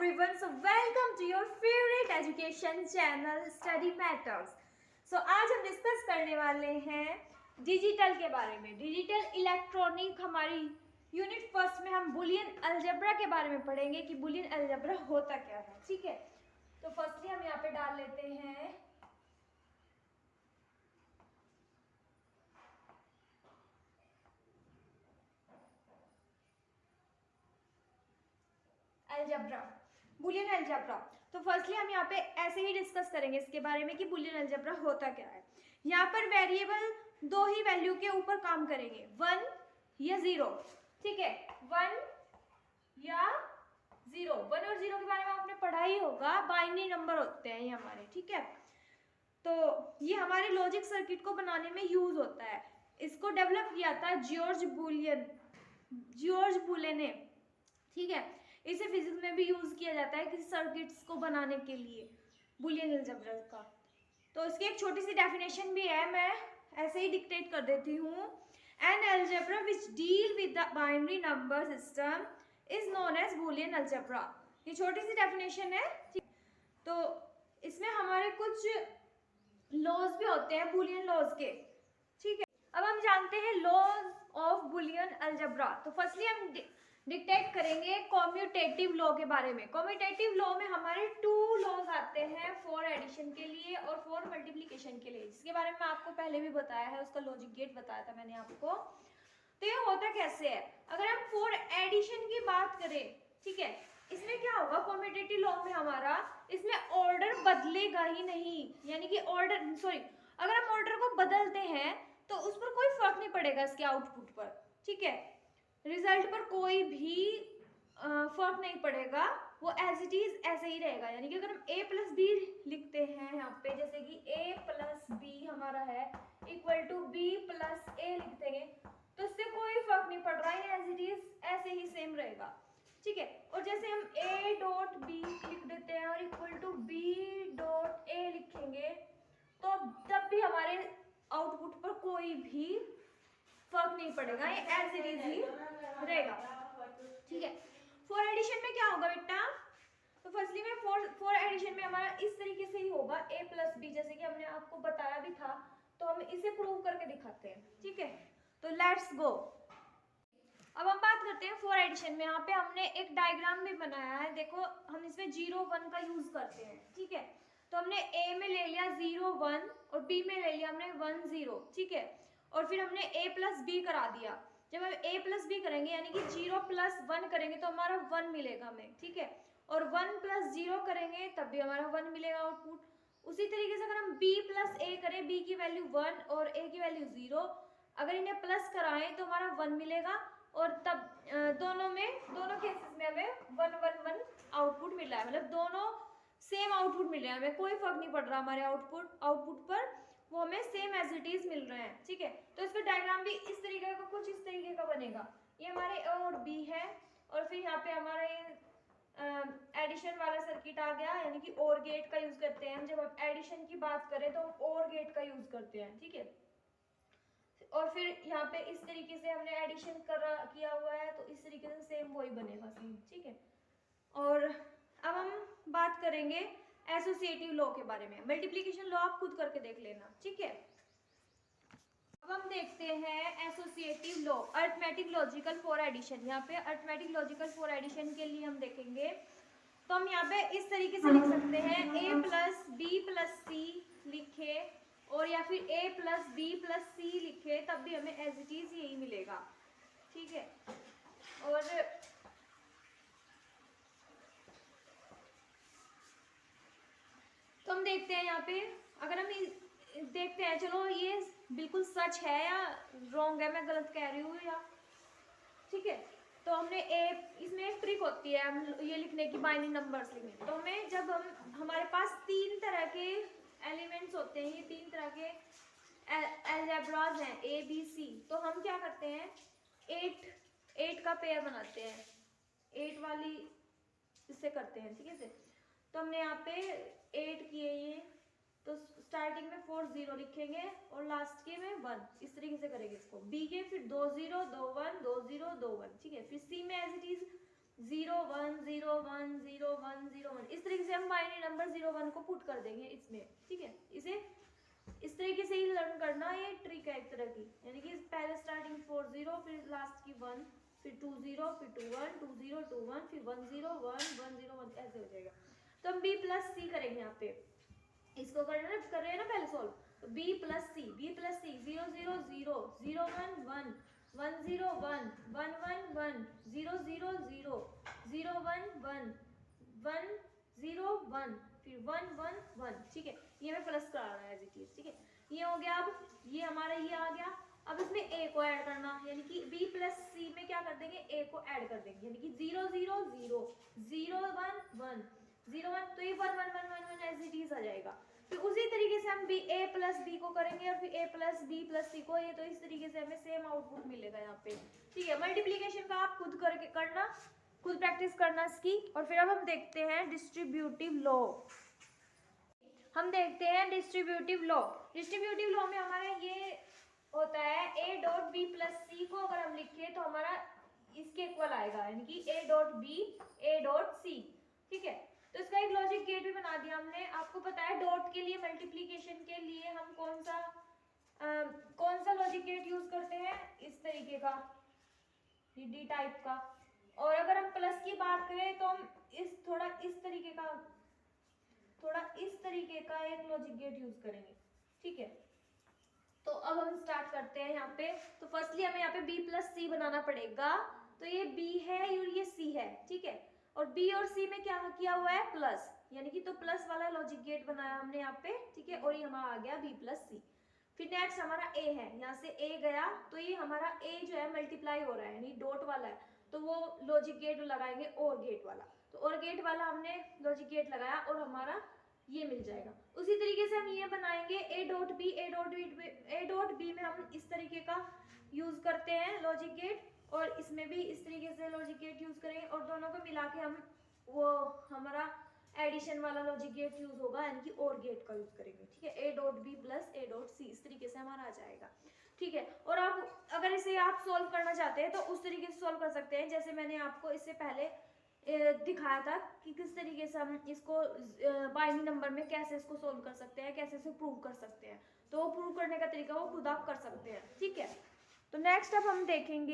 everyone, so welcome to your favorite education channel Study Matters. So आज हम discuss करने वाले हैं डिजिटल के बारे में। डिजिटल इलेक्ट्रॉनिक हमारी यूनिट फर्स्ट में हम बुलियन अलजेब्रा के बारे में पढ़ेंगे कि बुलियन अलजेब्रा होता क्या है। ठीक है, तो फर्स्टली हम यहाँ पे डाल लेते हैं अलजेब्रा, बुलियन अलजेब्रा। तो फर्स्टली हम यहाँ पे ऐसे ही डिस्कस करेंगे इसके बारे में कि बुलियन अलजेब्रा होता क्या है। यहाँ पर वेरिएबल दो ही वैल्यू के ऊपर काम करेंगे, 1 या 0। ठीक है, 1 या 0। 1 और 0 के बारे में आपने पढ़ा ही होगा, बाइनरी नंबर होते हैं ये हमारे। ठीक है, तो ये हमारे लॉजिक सर्किट को बनाने में यूज होता है। इसको डेवलप किया था जॉर्ज बुले ने। ठीक है, इसे फिजिक्स में भी यूज किया जाता है किसी सर्किट्स को बनाने के लिए, बुलियन अलजेब्रा का। तो इसकी एक छोटी सी डेफिनेशन भी है, मैं ऐसे ही डिक्टेट कर देती हूँ। An algebra which deal with the binary number system is known as Boolean algebra. ये छोटी सी डेफिनेशन है। तो इसमें हमारे कुछ लॉज भी होते हैं बुलियन लॉज के। ठीक है, अब हम जानते हैं लॉज ऑफ बुलियन अलजेब्रा। तो फर्स्टली हम डिक्टेट करेंगे कॉम्यूटेटिव लॉ के बारे में। कॉम्यूटेटिव लॉ में हमारे 2 लॉज आते हैं, 4 एडिशन के लिए और 4 मल्टीप्लिकेशन के लिए, जिसके बारे में मैं आपको पहले भी बताया है, उसका लॉजिक गेट बताया था मैंने आपको। तो ये होता कैसे है, अगर हम 4 एडिशन की बात करें, ठीक है, इसमें क्या होगा कॉम्यूटेटिव लॉ में हमारा, इसमें ऑर्डर बदलेगा ही नहीं। यानी कि अगर हम ऑर्डर को बदलते हैं तो उस पर कोई फर्क नहीं पड़ेगा इसके आउटपुट पर। ठीक है, रिजल्ट पर कोई भी फर्क नहीं पड़ेगा, वो एज इट इज ऐसे ही रहेगा। यानी कि अगर हम a प्लस बी लिखते हैं यहाँ पे, जैसे कि a प्लस बी हमारा है equal to b plus a लिख देंगे, तो इससे कोई फर्क नहीं पड़ रहा है, एज इट इज ऐसे ही सेम रहेगा। ठीक है, और जैसे हम a डॉट b लिख देते हैं और equal to b dot a लिखेंगे, तो तब भी हमारे आउटपुट पर कोई भी फर्क नहीं पड़ेगा, ये एज इट इज ही रहेगा। ठीक है, 4 एडिशन में क्या होगा बेटा, तो फर्स्टली में 4 एडिशन में हमारा इस तरीके से ही होगा, a प्लस बी, जैसे कि हमने आपको बताया भी था। तो हम इसे प्रूव करके दिखाते हैं। ठीक है, तो लेट्स गो। अब हम बात करते हैं 4 एडिशन में। यहाँ पे हमने एक डायग्राम भी बनाया है, देखो हम इसमें 0 1 का यूज करते हैं। ठीक है, तो हमने a में ले लिया 0 1 और b में ले लिया हमने 1 0। ठीक है, और फिर हमने a प्लस बी करा दिया। जब हम a प्लस बी करेंगे यानी कि 0 प्लस 1 करेंगे तो हमारा 1 मिलेगा हमें। ठीक है, और 1 प्लस 0 करेंगे तब भी हमारा 1 मिलेगा आउटपुट। उसी तरीके से अगर हम b प्लस a करें, b की वैल्यू 1 और a की वैल्यू 0, अगर इन्हें प्लस कराएं तो हमारा 1 मिलेगा, और तब दोनों केसेस में हमें 1 1 1 आउटपुट मिल रहा है, मतलब दोनों सेम आउटपुट मिल रहे हैं, हमें कोई फर्क नहीं पड़ रहा हमारे आउटपुट पर, वो हमें सेम एज इट इज मिल रहे हैं। ठीक है, तो इसका डायग्राम भी इस तरीके का, कुछ इस तरीके का बनेगा। ये हमारे a और b है, और फिर यहाँ पे हमारा एडिशन वाला सर्किट आ गया, यानी कि और गेट का यूज करते हैं। जब हम एडिशन की बात करें तो हम और गेट का यूज करते हैं। ठीक है, और फिर यहाँ पे इस तरीके से हमने एडिशन किया हुआ है, तो इस तरीके से सेम वही बनेगा सेम। ठीक है, और अब हम बात करेंगे एसोसिएटिव लॉ के बारे में। मल्टीप्लिकेशन लॉ आप खुद करके देख लेना। ठीक है, अब हम देखते हैं associative law, arithmetic logical for addition. यहाँ पे अरिथमेटिक लॉजिकल फॉर एडिशन के लिए हम देखेंगे, तो हम यहाँ पे इस तरीके से लिख सकते हैं, a प्लस बी प्लस सी लिखे, और या फिर a प्लस बी प्लस सी लिखे, तब भी हमें एज इट इज यही मिलेगा। ठीक है, और तो हम देखते हैं यहाँ पे, अगर हम देखते हैं, चलो ये बिल्कुल सच है या रॉन्ग है, मैं गलत कह रही हूँ या, ठीक है, तो हमने इसमें एक ट्रिक होती है हम ये लिखने की, बाइनरी नंबर्स लिखने। तो हमें जब हमारे पास 3 तरह के एलिमेंट्स होते हैं, ये 3 तरह के अलजेब्राज हैं a b c, तो हम क्या करते हैं, 8 का पेयर बनाते हैं, 8 वाली इससे करते हैं। ठीक है, तो हमने यहाँ पे 8 किए ये, तो स्टार्टिंग में 4 0 लिखेंगे और लास्ट के में 1, इस तरीके से करेंगे इसको। b के फिर 2 0 2 1 2 0 2 1। ठीक है, फिर c में एज इट इज 0 1 0 1 0 1 0 1, इस तरीके से हम बाइनरी नंबर 0 1 को पुट कर देंगे इसमें, ठीक है। इसे इस तरीके से ही लर्न करना, ये ट्रिक है एक तरह की, यानी कि पहले स्टार्टिंग 4 0, फिर लास्ट की 1, फिर 2 0, फिर 2 1, 2 0 2 1, फिर 1 0 1 1 0 1, ऐसे हो जाएगा। तो हम b प्लस सी करेंगे यहाँ पे, इसको कर रहे हैं ना पहले सॉल्व, तो b प्लस सी 0 0 0 0 1 1 1 0 1 1 1 1 0 0 0 0 1 1 1 0 1, फिर 1 1 1, ठीक है। ये हमें प्लस करा रहा है एज इट इज, ठीक है। ये हो गया। अब ये हमारा ये आ गया। अब इसमें a को ऐड करना, यानी कि b प्लस सी में क्या कर देंगे, a को ऐड कर देंगे, यानी कि 0 0 0 0 1 1 0 1, तो ये 1 1 1 1 1 एज इट इज आ जाएगा। फिर उसी तरीके से हम a प्लस बी को करेंगे और फिर a प्लस बी प्लस सी को, ये तो इस तरीके से हमें सेम आउटपुट मिलेगा यहाँ पे, ठीक है। मल्टीप्लीकेशन का आप खुद करके करना, खुद प्रैक्टिस करना इसकी। और फिर अब हम देखते हैं डिस्ट्रीब्यूटिव लॉ। हम देखते हैं डिस्ट्रीब्यूटिव लॉ। डिस्ट्रीब्यूटिव लॉ में हमारा ये होता है a डॉट बी प्लस सी को अगर हम लिखें तो हमारा इसके इक्वल आएगा, यानी कि a dot b a dot c, ठीक है। तो इसका एक लॉजिक गेट भी बना दिया हमने। आपको पता है डॉट के लिए, मल्टीप्लीकेशन के लिए हम कौन सा लॉजिक गेट यूज करते हैं, इस तरीके का, डी टाइप का। और अगर हम प्लस की बात करें तो हम थोड़ा इस तरीके का एक लॉजिक गेट यूज करेंगे, ठीक है। तो अब हम स्टार्ट करते हैं यहाँ पे। तो फर्स्टली हमें यहाँ पे b प्लस सी बनाना पड़ेगा। तो ये b है और ये c है, ठीक है। और b और c में क्या किया हुआ है, प्लस, यानी कि तो प्लस वाला लॉजिक गेट बनाया हमने यहाँ पे, ठीक है। और ये हमारा आ गया b प्लस सी। फिर नेक्स्ट हमारा a है, यहाँ से a गया तो ये हमारा a जो है मल्टीप्लाई हो रहा है, यानी डॉट वाला है, तो वो लॉजिक गेट लगाएंगे और गेट वाला। तो और गेट वाला हमने लॉजिक गेट लगाया और हमारा ये मिल जाएगा। उसी तरीके से हम ये बनाएंगे a डॉट बी में हम इस तरीके का यूज करते हैं लॉजिक गेट, और इसमें भी इस तरीके से लॉजिक गेट यूज करेंगे, और दोनों को मिला के हम वो हमारा एडिशन वाला लॉजिक गेट यूज होगा, यानी कि और गेट का यूज करेंगे, ठीक है। a dot b plus a dot c, इस तरीके से हमारा आ जाएगा, ठीक है। और आप अगर इसे आप सोल्व करना चाहते हैं तो उस तरीके से सोल्व कर सकते हैं, जैसे मैंने आपको इससे पहले दिखाया था कि किस तरीके से हम इसको बाइनरी नंबर में कैसे इसको सोल्व कर सकते हैं, कैसे इसे प्रूव कर सकते हैं। तो वो प्रूव करने का तरीका वो खुद आप कर सकते हैं, ठीक है। तो नेक्स्ट अब हम देखेंगे